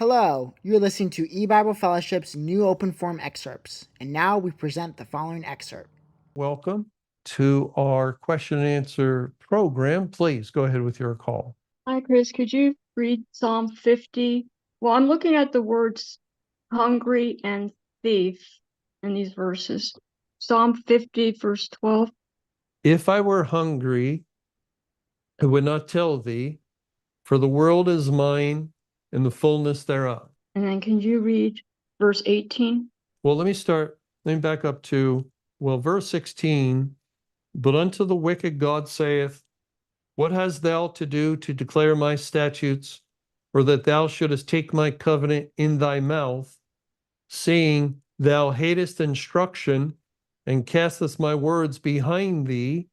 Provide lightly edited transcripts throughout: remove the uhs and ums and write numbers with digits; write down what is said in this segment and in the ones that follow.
Hello, you're listening to E-Bible Fellowship's new Open Forum Excerpts, and now we present the following excerpt. Welcome to our question and answer program. Please go ahead with your call. Hi, Chris. Could you read Psalm 50? Well, I'm looking at the words hungry and thief in these verses. Psalm 50, verse 12. If I were hungry, I would not tell thee, for the world is mine and the fullness thereof. And then can you read verse 18? Well, let me back up to, verse 16. But unto the wicked God saith, what hast thou to do to declare my statutes, or that thou shouldest take my covenant in thy mouth, seeing thou hatest instruction, and castest my words behind thee?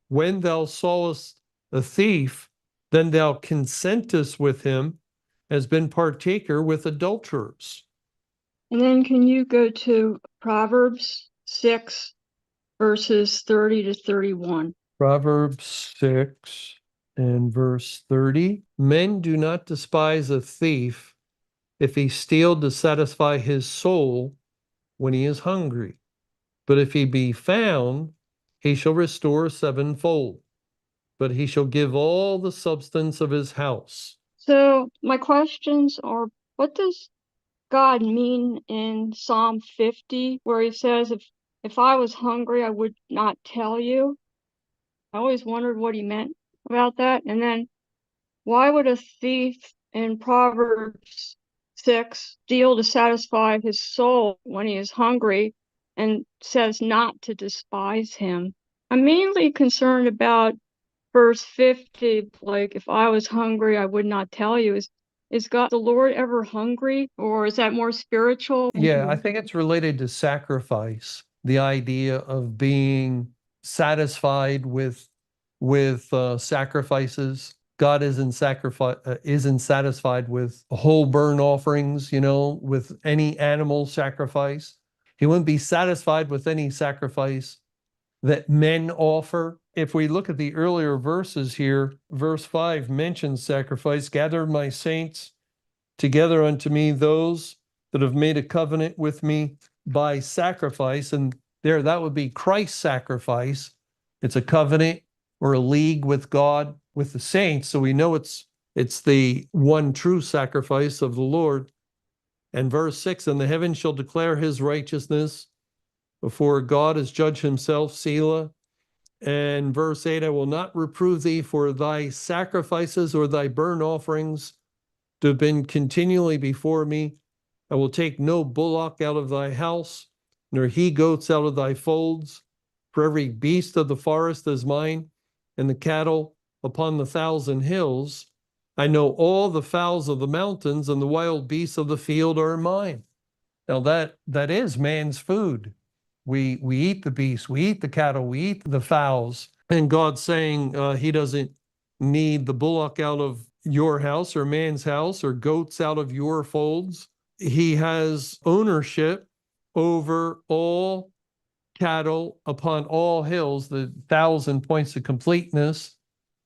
When thou sawest a thief, then thou consentest with him, has been partaker with adulterers. And then can you go to Proverbs 6, verses 30 to 31? Proverbs 6 and verse 30. Men do not despise a thief if he steal to satisfy his soul when he is hungry. But if he be found, he shall restore sevenfold, but he shall give all the substance of his house. So my questions are, what does God mean in Psalm 50, where he says, if I was hungry, I would not tell you? I always wondered what he meant about that. And then why would a thief in Proverbs 6 steal to satisfy his soul when he is hungry and says not to despise him? I'm mainly concerned about verse 50, like, if I was hungry, I would not tell you. Is God the Lord ever hungry, or is that more spiritual? Yeah, I think it's related to sacrifice, the idea of being satisfied with sacrifices. God isn't satisfied with whole burnt offerings, with any animal sacrifice. He wouldn't be satisfied with any sacrifice that men offer. If we look at the earlier verses here, verse 5 mentions sacrifice. Gather my saints together unto me, those that have made a covenant with me by sacrifice. And there, that would be Christ's sacrifice. It's a covenant or a league with God, with the saints. So we know it's the one true sacrifice of the Lord. And verse 6, and the heavens shall declare his righteousness, before God has judged himself, Selah. And verse 8, I will not reprove thee for thy sacrifices or thy burnt offerings to have been continually before me. I will take no bullock out of thy house, nor he-goats out of thy folds. For every beast of the forest is mine, and the cattle upon the 1,000 hills. I know all the fowls of the mountains, and the wild beasts of the field are mine. Now that is man's food. We eat the beasts, we eat the cattle, we eat the fowls. And God's saying he doesn't need the bullock out of your house or man's house or goats out of your folds. He has ownership over all cattle upon all hills, the 1,000 points of completeness.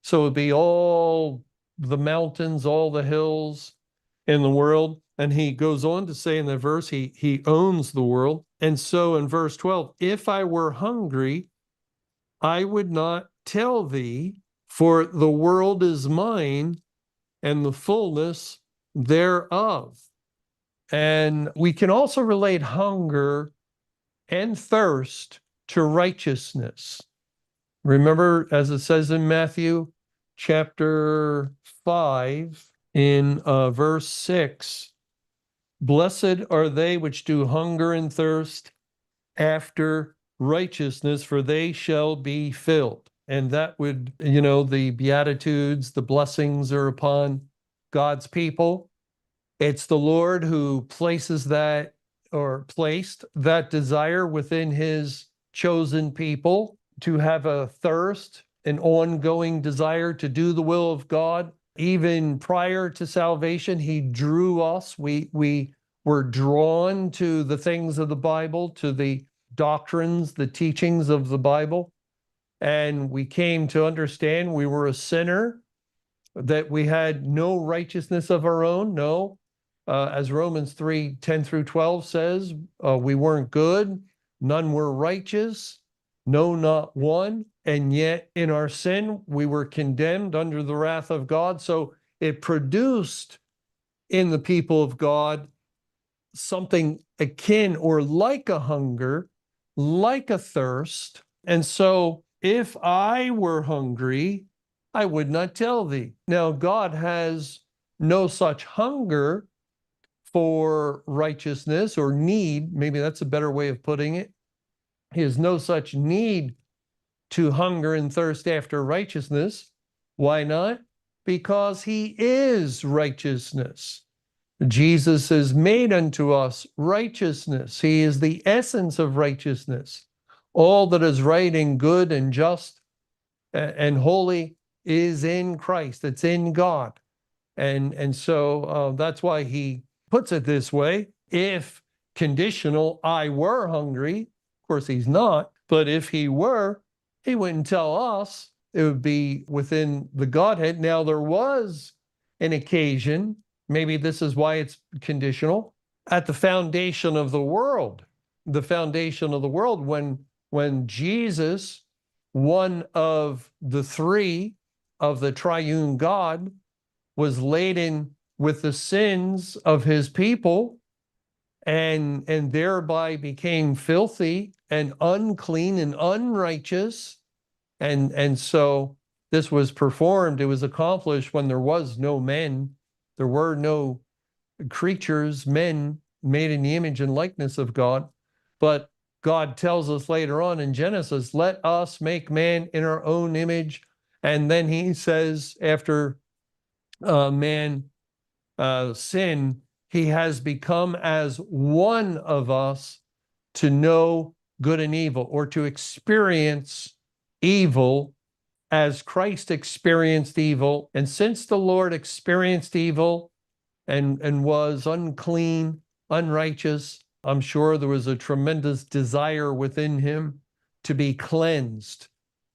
So it'd be all the mountains, all the hills in the world. And he goes on to say in that verse, he owns the world. And so in verse 12, if I were hungry, I would not tell thee, for the world is mine and the fullness thereof. And we can also relate hunger and thirst to righteousness. Remember, as it says in Matthew chapter 5, in verse 6, blessed are they which do hunger and thirst after righteousness, for they shall be filled. And that would, the Beatitudes, the blessings are upon God's people. It's the Lord who places that, or placed that desire within his chosen people to have a thirst, an ongoing desire to do the will of God. Even prior to salvation, he drew us. We were drawn to the things of the Bible, to the doctrines, the teachings of the Bible. And we came to understand we were a sinner, that we had no righteousness of our own. No, as Romans 3:10-12 says, we weren't good, none were righteous, no, not one. And yet in our sin, we were condemned under the wrath of God. So it produced in the people of God something akin or like a hunger, like a thirst. And so if I were hungry, I would not tell thee. Now, God has no such hunger for righteousness or need. Maybe that's a better way of putting it. He has no such need to hunger and thirst after righteousness. Why not? Because he is righteousness. Jesus is made unto us righteousness. He is the essence of righteousness. All that is right and good and just and holy is in Christ. It's in God. And so that's why he puts it this way. If conditional, I were hungry, of course he's not, but if he were, he wouldn't tell us. It would be within the Godhead. Now, there was an occasion, maybe this is why it's conditional, at the foundation of the world, when Jesus, one of the three of the triune God, was laden with the sins of his people and thereby became filthy and unclean and unrighteous. And so this was performed, it was accomplished when there was no men, there were no creatures, men made in the image and likeness of God. But God tells us later on in Genesis, let us make man in our own image. And then he says, after man sin, he has become as one of us to know good and evil, or to experience evil as Christ experienced evil. And since the Lord experienced evil and was unclean, unrighteous, I'm sure there was a tremendous desire within him to be cleansed.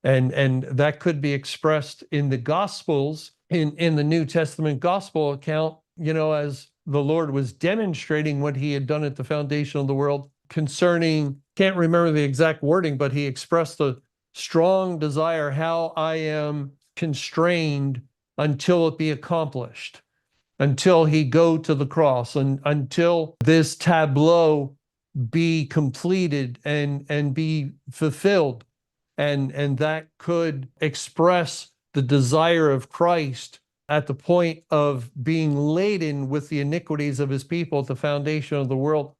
And that could be expressed in the Gospels, in the New Testament Gospel account, as the Lord was demonstrating what he had done at the foundation of the world concerning, can't remember the exact wording, but he expressed a strong desire, how I am constrained until it be accomplished, until he go to the cross, and until this tableau be completed and be fulfilled. And that could express the desire of Christ at the point of being laden with the iniquities of his people at the foundation of the world.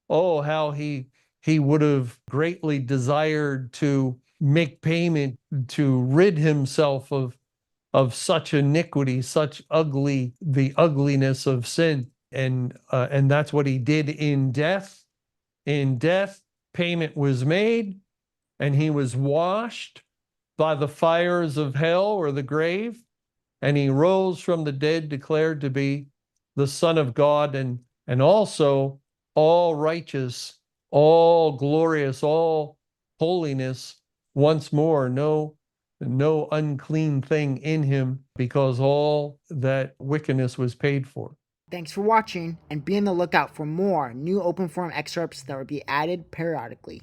Oh, how he would have greatly desired to make payment to rid himself of such iniquity, the ugliness of sin. And that's what he did in death. In death, payment was made, and he was washed by the fires of hell or the grave, and he rose from the dead, declared to be the Son of God, and also all righteous, all glorious, all holiness once more. No unclean thing in him, because all that wickedness was paid for. Thanks for watching, and be on the lookout for more new Open Forum excerpts that will be added periodically.